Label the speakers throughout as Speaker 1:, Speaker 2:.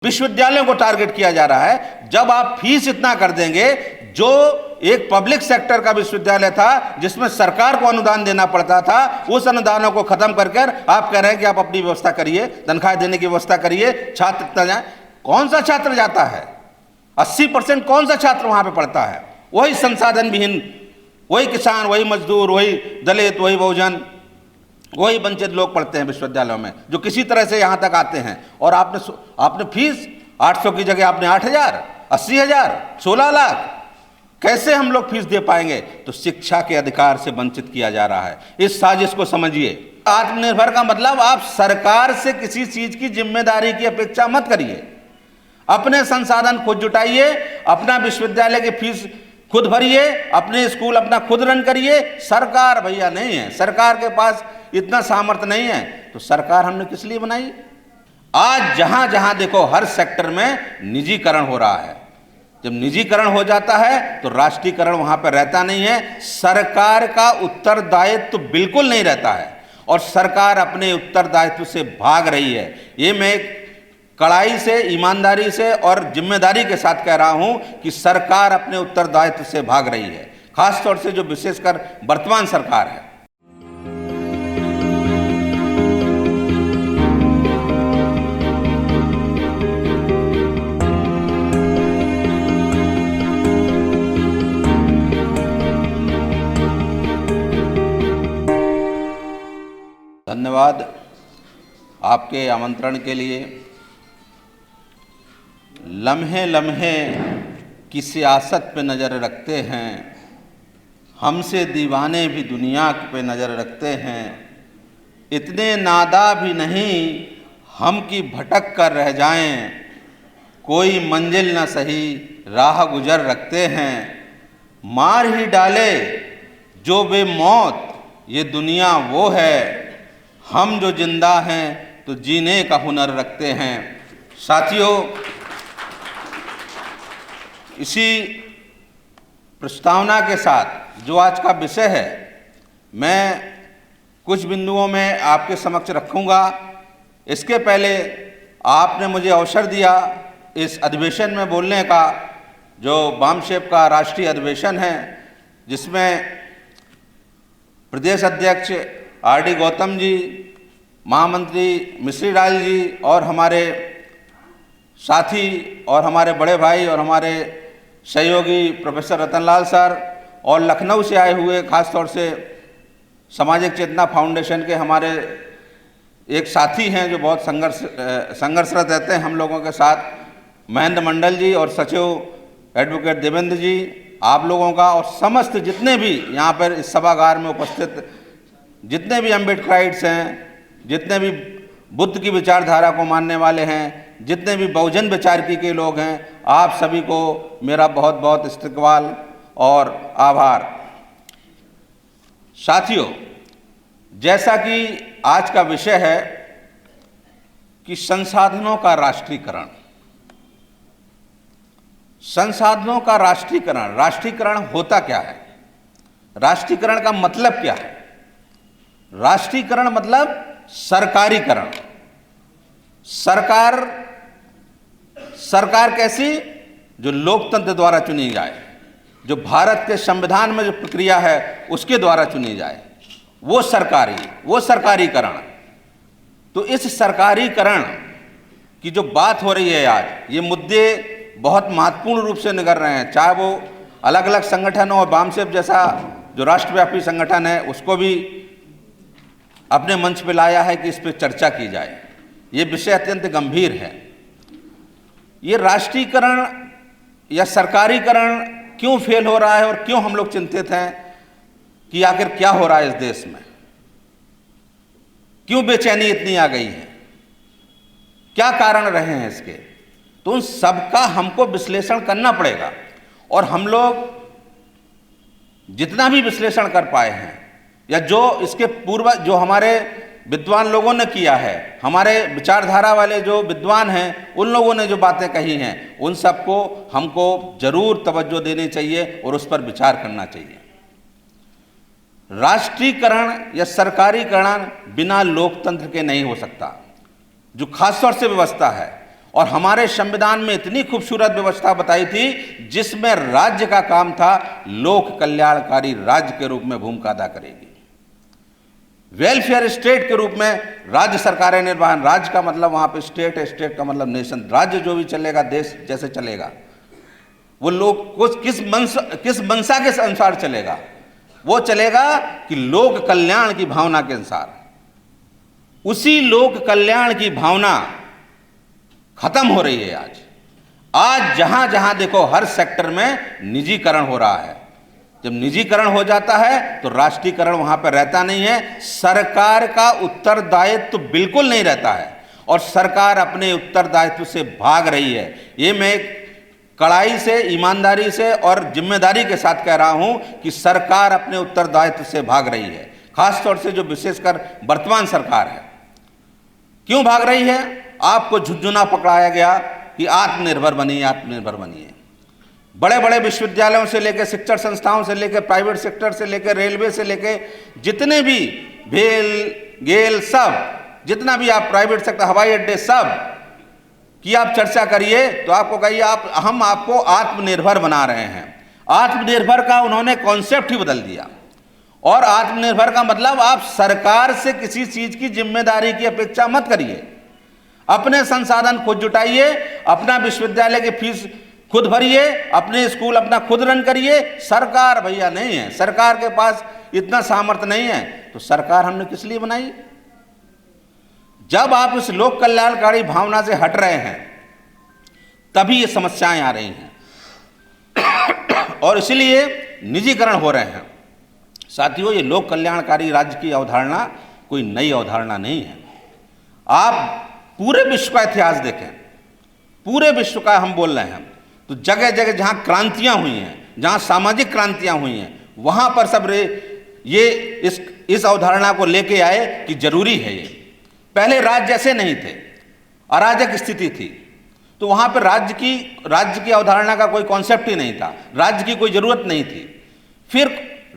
Speaker 1: विश्वविद्यालयों को टारगेट किया जा रहा है। जब आप फीस इतना कर देंगे, जो एक पब्लिक सेक्टर का विश्वविद्यालय था जिसमें सरकार को अनुदान देना पड़ता था, उस अनुदानों को खत्म करके आप कह रहे हैं कि आप अपनी व्यवस्था करिए, तनख्वाह देने की व्यवस्था करिए, छात्र इतना जाए। कौन सा छात्र जाता है? 80% कौन सा छात्र वहां पे पढ़ता है? वही संसाधन विहीन, वही किसान, वही मजदूर, वही दलित, वही बहुजन, वही वंचित लोग पढ़ते हैं विश्वविद्यालयों में, जो किसी तरह से यहाँ तक आते हैं। और आपने फीस 800 की जगह आपने 8,000, 80,000, 16 लाख, कैसे हम लोग फीस दे पाएंगे? तो शिक्षा के अधिकार से वंचित किया जा रहा है। इस साजिश को समझिए। आत्मनिर्भर का मतलब आप सरकार से किसी चीज की जिम्मेदारी की अपेक्षा मत करिए। अपने संसाधन खुद जुटाइए, अपना विश्वविद्यालय की फीस खुद भरिए, अपने स्कूल अपना खुद रन करिए। सरकार भैया नहीं है, सरकार के पास इतना सामर्थ्य नहीं है, तो सरकार हमने किस लिए बनाई? आज जहां जहां देखो हर सेक्टर में निजीकरण हो रहा है। जब निजीकरण हो जाता है तो राष्ट्रीयकरण वहां पर रहता नहीं है। सरकार का उत्तरदायित्व तो बिल्कुल नहीं रहता है, और सरकार अपने उत्तरदायित्व से भाग रही है। ये मैं कड़ाई से, ईमानदारी से और जिम्मेदारी के साथ कह रहा हूं कि सरकार अपने उत्तरदायित्व से भाग रही है, खासतौर से जो विशेषकर वर्तमान सरकार है। धन्यवाद आपके आमंत्रण के लिए। लम्हे लम्हे की सियासत पे नज़र रखते हैं, हमसे दीवाने भी दुनिया पे नज़र रखते हैं। इतने नादा भी नहीं हम की भटक कर रह जाएं, कोई मंजिल न सही राह गुजर रखते हैं। मार ही डाले जो बेमौत ये दुनिया वो है, हम जो जिंदा हैं तो जीने का हुनर रखते हैं। साथियों, इसी प्रस्तावना के साथ जो आज का विषय है, मैं कुछ बिंदुओं में आपके समक्ष रखूंगा। इसके पहले आपने मुझे अवसर दिया इस अधिवेशन में बोलने का, जो वामशेप का राष्ट्रीय अधिवेशन है, जिसमें प्रदेश अध्यक्ष आर.डी. गौतम जी, महामंत्री मिश्री लाल जी और हमारे साथी और हमारे बड़े भाई और हमारे सहयोगी प्रोफेसर रतनलाल सर, और लखनऊ से आए हुए खासतौर से सामाजिक चेतना फाउंडेशन के हमारे एक साथी हैं जो बहुत संघर्षरत रहते हैं हम लोगों के साथ, महेंद्र मंडल जी, और सचिव एडवोकेट देवेंद्र जी, आप लोगों का, और समस्त जितने भी यहाँ पर इस सभागार में उपस्थित जितने भी अम्बेडकराइट्स हैं, जितने भी बुद्ध की विचारधारा को मानने वाले हैं, जितने भी बहुजन विचारकी के लोग हैं, आप सभी को मेरा बहुत बहुत इस्तकबाल और आभार। साथियों, जैसा कि आज का विषय है कि संसाधनों का राष्ट्रीयकरण, संसाधनों का राष्ट्रीयकरण, राष्ट्रीयकरण होता क्या है? राष्ट्रीयकरण का मतलब क्या है? राष्ट्रीयकरण मतलब सरकारीकरण। सरकार कैसी? जो लोकतंत्र द्वारा चुनी जाए, जो भारत के संविधान में जो प्रक्रिया है उसके द्वारा चुनी जाए, वो सरकारीकरण। तो इस सरकारीकरण की जो बात हो रही है आज, ये मुद्दे बहुत महत्वपूर्ण रूप से निकल रहे हैं, चाहे वो अलग अलग संगठन हो, वामशेप जैसा जो राष्ट्रव्यापी संगठन है उसको भी अपने मंच पे लाया है कि इस पे चर्चा की जाए। ये विषय अत्यंत गंभीर है। ये राष्ट्रीयकरण या सरकारीकरण क्यों फेल हो रहा है और क्यों हम लोग चिंतित हैं कि आखिर क्या हो रहा है इस देश में, क्यों बेचैनी इतनी आ गई है, क्या कारण रहे हैं इसके? तो उन सबका हमको विश्लेषण करना पड़ेगा, और हम लोग जितना भी विश्लेषण कर पाए हैं या जो इसके पूर्व जो हमारे विद्वान लोगों ने किया है, हमारे विचारधारा वाले जो विद्वान हैं, उन लोगों ने जो बातें कही हैं, उन सबको हमको जरूर तवज्जो देनी चाहिए और उस पर विचार करना चाहिए। राष्ट्रीयकरण या सरकारीकरण बिना लोकतंत्र के नहीं हो सकता। जो खासतौर से व्यवस्था है और हमारे संविधान में इतनी खूबसूरत व्यवस्था बताई थी जिसमें राज्य का काम था लोक कल्याणकारी राज्य के रूप में भूमिका अदा करेगी, वेलफेयर स्टेट के रूप में राज्य सरकारें निर्वहन। राज्य का मतलब वहां पे स्टेट है, स्टेट का मतलब नेशन। राज्य जो भी चलेगा देश जैसे चलेगा, वो लोग किस मंशा के अनुसार चलेगा, वो चलेगा कि लोक कल्याण की भावना के अनुसार। उसी लोक कल्याण की भावना खत्म हो रही है आज जहां जहां देखो हर सेक्टर में निजीकरण हो रहा है। जब निजीकरण हो जाता है तो राष्ट्रीयकरण वहां पर रहता नहीं है, सरकार का उत्तरदायित्व तो बिल्कुल नहीं रहता है और सरकार अपने उत्तरदायित्व से भाग रही है। ये मैं कड़ाई से, ईमानदारी से और जिम्मेदारी के साथ कह रहा हूं कि सरकार अपने उत्तरदायित्व से भाग रही है, खासतौर से जो विशेषकर वर्तमान सरकार है। क्यों भाग रही है? आपको झुंझुना पकड़ाया गया कि आत्मनिर्भर बनिए, आत्मनिर्भर बनिए। बड़े बड़े विश्वविद्यालयों से लेकर, शिक्षण संस्थाओं से लेकर, प्राइवेट सेक्टर से लेकर, रेलवे से लेकर, जितने भी भेल गेल सब, जितना भी आप प्राइवेट सेक्टर, हवाई अड्डे, सब की आप चर्चा करिए तो आपको कहिए हम आपको आत्मनिर्भर बना रहे हैं। आत्मनिर्भर का उन्होंने कॉन्सेप्ट ही बदल दिया। और आत्मनिर्भर का मतलब आप सरकार से किसी चीज की जिम्मेदारी की अपेक्षा मत करिए, अपने संसाधन खुद जुटाइए, अपना विश्वविद्यालय की फीस खुद भरिए, अपने स्कूल अपना खुद रन करिए। सरकार भैया नहीं है, सरकार के पास इतना सामर्थ्य नहीं है। तो सरकार हमने किस लिए बनाई? जब आप इस लोक कल्याणकारी भावना से हट रहे हैं तभी ये समस्याएं आ रही हैं और इसलिए निजीकरण हो रहे हैं। साथियों, ये लोक कल्याणकारी राज्य की अवधारणा कोई नई अवधारणा नहीं है। आप पूरे विश्व का इतिहास देखें, पूरे विश्व का हम बोल रहे हैं तो जगह जगह जहां क्रांतियां हुई हैं, जहां सामाजिक क्रांतियां हुई हैं, वहां पर सब ये इस अवधारणा को लेके आए कि जरूरी है ये। पहले राज्य ऐसे नहीं थे, अराजक स्थिति थी, तो वहां पर राज्य की अवधारणा का कोई कॉन्सेप्ट ही नहीं था, राज्य की कोई जरूरत नहीं थी। फिर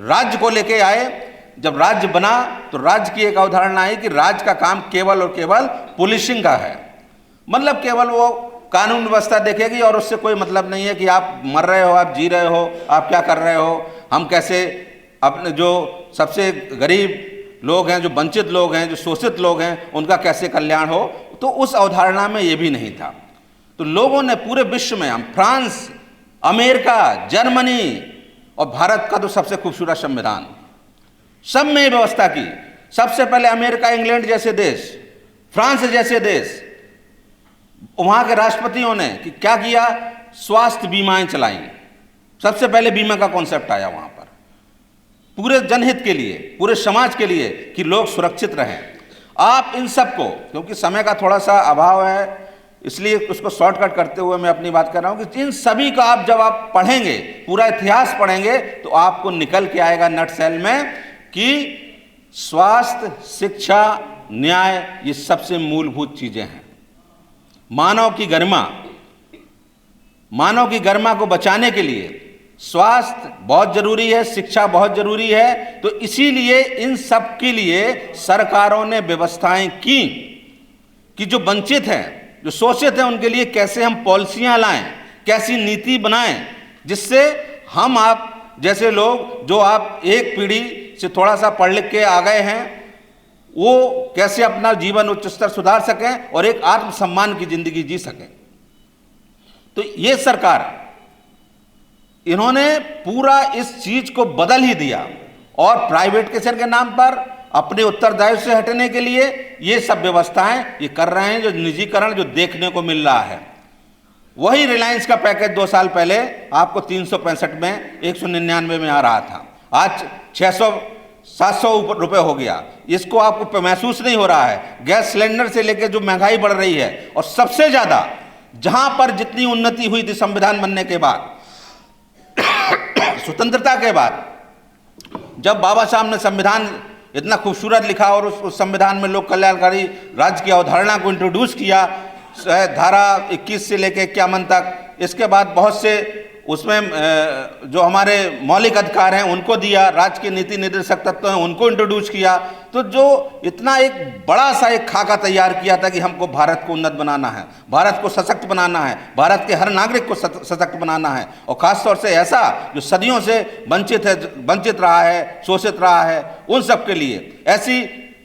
Speaker 1: राज्य को लेके आए, जब राज्य बना तो राज्य की एक अवधारणा आई कि राज्य का काम केवल और केवल पुलिसिंग का है, मतलब केवल वो कानून व्यवस्था देखेगी और उससे कोई मतलब नहीं है कि आप मर रहे हो, आप जी रहे हो, आप क्या कर रहे हो, हम कैसे अपने जो सबसे गरीब लोग हैं, जो वंचित लोग हैं, जो शोषित लोग हैं, उनका कैसे कल्याण हो। तो उस अवधारणा में ये भी नहीं था। तो लोगों ने पूरे विश्व में, हम फ्रांस, अमेरिका, जर्मनी और भारत का तो सबसे खूबसूरत संविधान, सब में व्यवस्था की। सबसे पहले अमेरिका, इंग्लैंड जैसे देश, फ्रांस जैसे देश, वहां के राष्ट्रपतियों ने कि क्या किया, स्वास्थ्य बीमाएं चलाई। सबसे पहले बीमा का कॉन्सेप्ट आया वहां पर, पूरे जनहित के लिए, पूरे समाज के लिए कि लोग सुरक्षित रहें। आप इन सबको, क्योंकि समय का थोड़ा सा अभाव है इसलिए उसको शॉर्टकट करते हुए मैं अपनी बात कर रहा हूं कि इन सभी का आप जब आप पढ़ेंगे, पूरा इतिहास पढ़ेंगे, तो आपको निकल के आएगा नटसेल में कि स्वास्थ्य, शिक्षा, न्याय ये सबसे मूलभूत चीजें हैं। मानव की गरिमा को बचाने के लिए स्वास्थ्य बहुत जरूरी है, शिक्षा बहुत जरूरी है। तो इसीलिए इन सब के लिए सरकारों ने व्यवस्थाएं की कि जो वंचित हैं, जो शोषित हैं, उनके लिए कैसे हम पॉलिसियां लाएं, कैसी नीति बनाएं जिससे हम आप जैसे लोग जो आप एक पीढ़ी से थोड़ा सा पढ़ लिख के आ गए हैं, वो कैसे अपना जीवन उच्च स्तर सुधार सकें और एक आत्मसम्मान की जिंदगी जी सकें। तो ये सरकार, इन्होंने पूरा इस चीज को बदल ही दिया और प्राइवेटाइजेशन के नाम पर अपने उत्तरदायित्व से हटने के लिए ये सब व्यवस्थाएं ये कर रहे हैं। जो निजीकरण जो देखने को मिल रहा है, वही रिलायंस का पैकेज 2 साल पहले आपको 365 में, 199 में आ रहा था, आज 600-700 रुपये हो गया। इसको आपको महसूस नहीं हो रहा है। गैस सिलेंडर से लेकर जो महंगाई बढ़ रही है, और सबसे ज्यादा जहां पर जितनी उन्नति हुई थी संविधान बनने के बाद, स्वतंत्रता के बाद, जब बाबा साहब ने संविधान इतना खूबसूरत लिखा और उस संविधान में लोक कल्याणकारी राज्य की अवधारणा को इंट्रोड्यूस किया, धारा 21 से लेकर 51 तक, इसके बाद बहुत से उसमें जो हमारे मौलिक अधिकार हैं उनको दिया, राज्य के नीति निर्देशक तत्व हैं उनको इंट्रोड्यूस किया। तो जो इतना एक बड़ा सा एक खाका तैयार किया था कि हमको भारत को उन्नत बनाना है, भारत को सशक्त बनाना है, भारत के हर नागरिक को सशक्त बनाना है, और ख़ासतौर से ऐसा जो सदियों से वंचित रहा है, शोषित रहा है, उन सब के लिए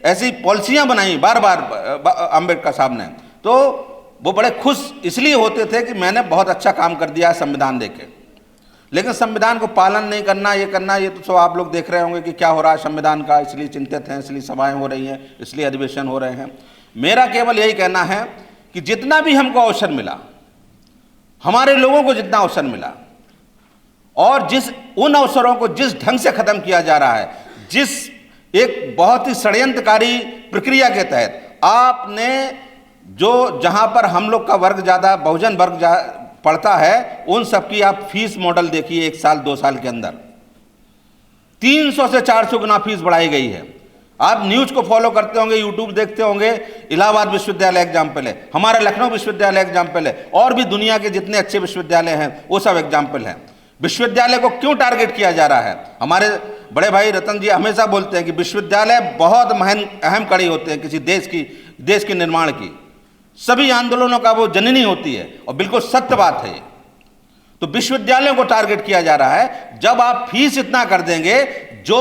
Speaker 1: ऐसी पॉलिसियाँ बनाई बार बार अम्बेडकर साहब ने। तो वो बड़े खुश इसलिए होते थे कि मैंने बहुत अच्छा काम कर दिया है संविधान देके। लेकिन संविधान को पालन नहीं करना, ये करना, ये तो सब आप लोग देख रहे होंगे कि क्या हो रहा है संविधान का, इसलिए चिंतित हैं, इसलिए सभाएं हो रही हैं, इसलिए अधिवेशन हो रहे हैं। मेरा केवल यही कहना है कि जितना भी हमको अवसर मिला, हमारे लोगों को जितना अवसर मिला, और उन अवसरों को जिस ढंग से खत्म किया जा रहा है, जिस एक बहुत ही षड्यंत्रकारी प्रक्रिया के तहत आपने जहां पर हम लोग का वर्ग ज़्यादा, बहुजन वर्ग पढ़ता है, उन सब की आप फीस मॉडल देखिए। 1 साल 2 साल के अंदर 300 से 400 गुना फीस बढ़ाई गई है। आप न्यूज़ को फॉलो करते होंगे, यूट्यूब देखते होंगे, इलाहाबाद विश्वविद्यालय एग्जाम्पल है, हमारा लखनऊ विश्वविद्यालय एग्जाम्पल है, और भी दुनिया के जितने अच्छे विश्वविद्यालय हैं वो सब एग्जाम्पल हैं। विश्वविद्यालय को क्यों टारगेट किया जा रहा है? हमारे बड़े भाई रतन जी हमेशा बोलते हैं कि विश्वविद्यालय बहुत अहम कड़ी होते हैं किसी देश के निर्माण की। सभी आंदोलनों का वो जननी होती है, और बिल्कुल सत्य बात है। तो विश्वविद्यालयों को टारगेट किया जा रहा है। जब आप फीस इतना कर देंगे, जो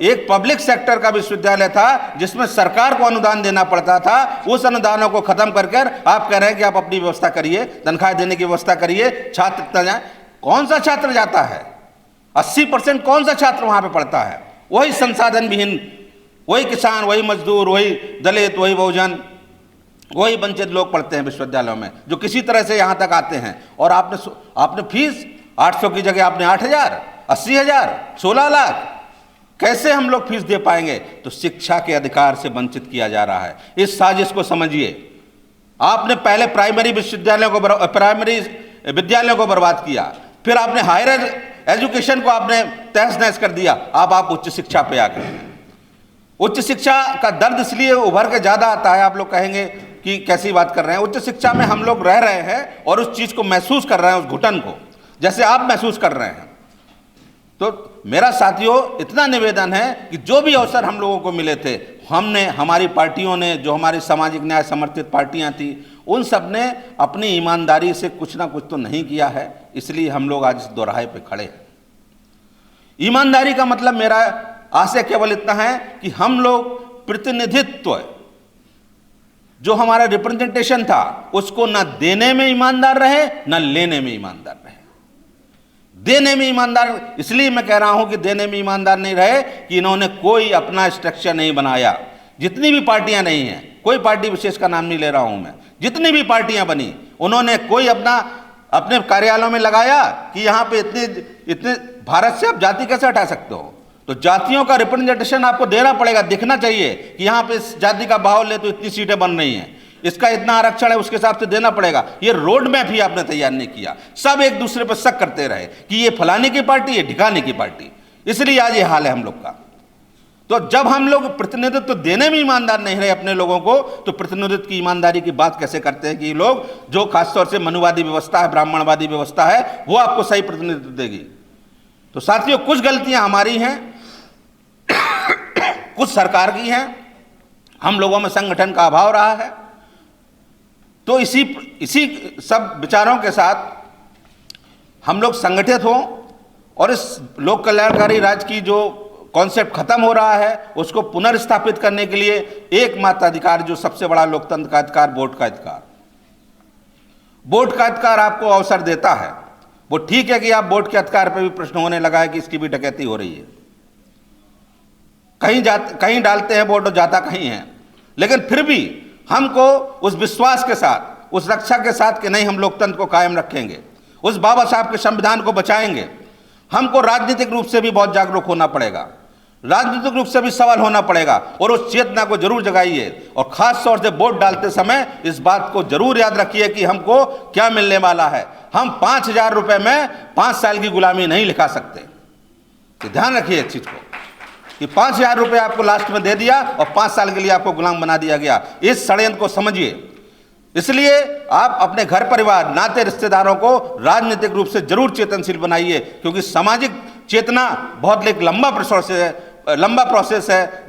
Speaker 1: एक पब्लिक सेक्टर का विश्वविद्यालय था जिसमें सरकार को अनुदान देना पड़ता था, उस अनुदानों को खत्म कर आप कह रहे हैं कि आप अपनी व्यवस्था करिए, तनख्वाह देने की व्यवस्था करिए, छात्र इतना जाए। कौन सा छात्र जाता है? 80% कौन सा छात्र वहां पे पढ़ता है? वही संसाधन विहीन, वही किसान, वही मजदूर, वही दलित, वही बहुजन, वही वंचित लोग पढ़ते हैं विश्वविद्यालयों में, जो किसी तरह से यहाँ तक आते हैं। और आपने फीस 800 की जगह आपने 8,000, 80,000, 16 लाख, कैसे हम लोग फीस दे पाएंगे? तो शिक्षा के अधिकार से वंचित किया जा रहा है। इस साजिश को समझिए। आपने पहले प्राइमरी विद्यालयों को बर्बाद किया, फिर आपने हायर एजुकेशन को आपने तहस नहस कर दिया, अब आप उच्च शिक्षा पे आ गए। उच्च शिक्षा का दर्द इसलिए उभर के ज़्यादा आता है। आप लोग कहेंगे कि कैसी बात कर रहे हैं? उच्च शिक्षा में हम लोग रह रहे हैं और उस चीज़ को महसूस कर रहे हैं, उस घुटन को, जैसे आप महसूस कर रहे हैं। तो मेरा साथियों इतना निवेदन है कि जो भी अवसर हम लोगों को मिले थे, हमारी पार्टियों ने, जो हमारी सामाजिक न्याय समर्थित पार्टियां थी, उन सब ने अपनी ईमानदारी से कुछ ना कुछ तो नहीं किया है, इसलिए हम लोग आज इस दोराहे पे खड़े हैं। ईमानदारी का मतलब मेरा आशय केवल इतना है कि हम लोग प्रतिनिधित्व, जो हमारा रिप्रेजेंटेशन था, उसको न देने में ईमानदार रहे, न लेने में ईमानदार रहे। देने में ईमानदार इसलिए मैं कह रहा हूं कि देने में ईमानदार नहीं रहे कि इन्होंने कोई अपना स्ट्रक्चर नहीं बनाया। जितनी भी पार्टियां नहीं हैं, कोई पार्टी विशेष का नाम नहीं ले रहा हूं मैं, जितनी भी पार्टियां बनी, उन्होंने कोई अपने कार्यालयों में लगाया कि यहाँ पे इतने भारत से आप जाति कैसे हटा सकते हो? तो जातियों का रिप्रेजेंटेशन आपको देना पड़ेगा, दिखना चाहिए कि यहाँ पे इस जाति का भाव ले तो इतनी सीटें बन रही हैं, इसका इतना आरक्षण है, उसके हिसाब से देना पड़ेगा। ये रोड मैप ही आपने तैयार नहीं किया। सब एक दूसरे पर शक करते रहे कि ये फलाने की पार्टी है, ढिकाने की पार्टी, इसलिए आज ये हाल है हम लोग का। तो जब हम लोग प्रतिनिधित्व देने में ईमानदार नहीं रहे अपने लोगों को, तो प्रतिनिधित्व की ईमानदारी की बात कैसे करते हैं कि लोग, जो खासतौर से मनुवादी व्यवस्था है, ब्राह्मणवादी व्यवस्था है, वो आपको सही प्रतिनिधित्व देगी? तो साथियों, कुछ गलतियां हमारी हैं, कुछ सरकार की हैं, हम लोगों में संगठन का अभाव रहा है। तो इसी सब विचारों के साथ हम लोग संगठित हों और इस लोक कल्याणकारी राज्य की जो कॉन्सेप्ट खत्म हो रहा है, उसको पुनर्स्थापित करने के लिए एकमात्र अधिकार, जो सबसे बड़ा लोकतंत्र का अधिकार, वोट का अधिकार, वोट का अधिकार आपको अवसर देता है। वो ठीक है कि आप वोट के अधिकार पर भी प्रश्न होने लगा है कि इसकी भी डकैती हो रही है, कहीं डालते हैं वोट और जाता कहीं है। लेकिन फिर भी हमको उस विश्वास के साथ, उस रक्षा के साथ कि नहीं, हम लोकतंत्र को कायम रखेंगे, उस बाबा साहब के संविधान को बचाएंगे। हमको राजनीतिक रूप से भी बहुत जागरूक होना पड़ेगा, राजनीतिक रूप से भी सवाल होना पड़ेगा, और उस चेतना को जरूर जगाइए। और खास तौर से वोट डालते समय इस बात को जरूर याद रखिए कि हमको क्या मिलने वाला है। हम 5,000 रुपए में 5 साल की गुलामी नहीं लिखा सकते। तो ध्यान रखिए इस चीज को कि 5,000 रुपये आपको लास्ट में दे दिया और 5 साल के लिए आपको गुलाम बना दिया गया। इस षड्यंत्र को समझिए, इसलिए आप अपने घर परिवार, नाते, रिश्तेदारों को राजनीतिक रूप से जरूर चेतनशील बनाइए, क्योंकि सामाजिक चेतना बहुत एक लंबा प्रोसेस है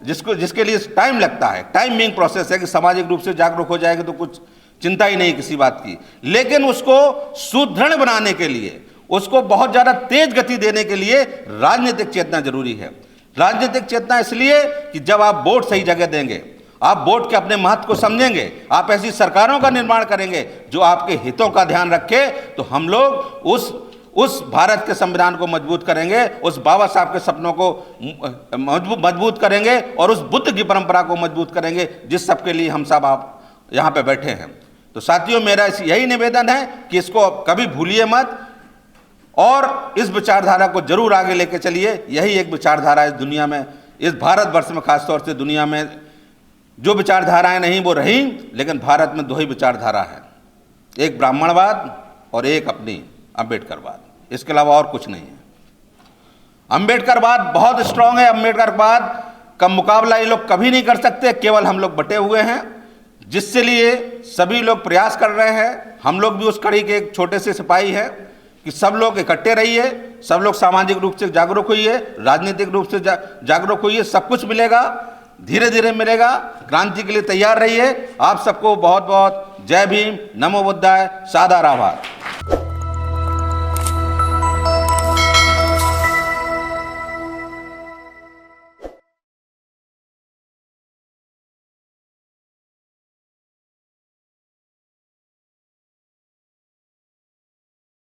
Speaker 1: जिसके लिए टाइम लगता है। टाइमिंग प्रोसेस है कि सामाजिक रूप से जागरूक हो जाएगा तो कुछ चिंता ही नहीं किसी बात की, लेकिन उसको सुदृढ़ बनाने के लिए, उसको बहुत ज्यादा तेज गति देने के लिए राजनीतिक चेतना जरूरी है। राजनीतिक चेतना इसलिए कि जब आप वोट सही जगह देंगे, आप वोट के अपने महत्व को समझेंगे, आप ऐसी सरकारों का निर्माण करेंगे जो आपके हितों का ध्यान रखे, तो हम लोग उस भारत के संविधान को मजबूत करेंगे, उस बाबा साहब के सपनों को मजबूत करेंगे और उस बुद्ध की परंपरा को मजबूत करेंगे जिस सब के लिए हम सब आप यहाँ पे बैठे हैं। तो साथियों, मेरा यही निवेदन है कि इसको कभी भूलिए मत और इस विचारधारा को जरूर आगे लेके चलिए। यही एक विचारधारा इस दुनिया में, इस भारतवर्ष में, खासतौर से दुनिया में जो विचारधाराएं नहीं वो रही, लेकिन भारत में दो ही विचारधारा है, एक ब्राह्मणवाद और एक अपनी अम्बेडकरवाद। इसके अलावा और कुछ नहीं है। अम्बेडकरवाद बहुत स्ट्रांग है। अम्बेडकरवाद का मुकाबला ये लोग कभी नहीं कर सकते, केवल हम लोग बटे हुए हैं, जिससे लिए सभी लोग प्रयास कर रहे हैं। हम लोग भी उस कड़ी के एक छोटे से सिपाही हैं कि सब लोग इकट्ठे रहिए, सब लोग सामाजिक रूप से जागरूक होइए, राजनीतिक रूप से जागरूक होइए, सब कुछ मिलेगा, धीरे धीरे मिलेगा। क्रांति के लिए तैयार रहिए। आप सबको बहुत बहुत जय भीम, नमो बुद्धाय, सादर आभार।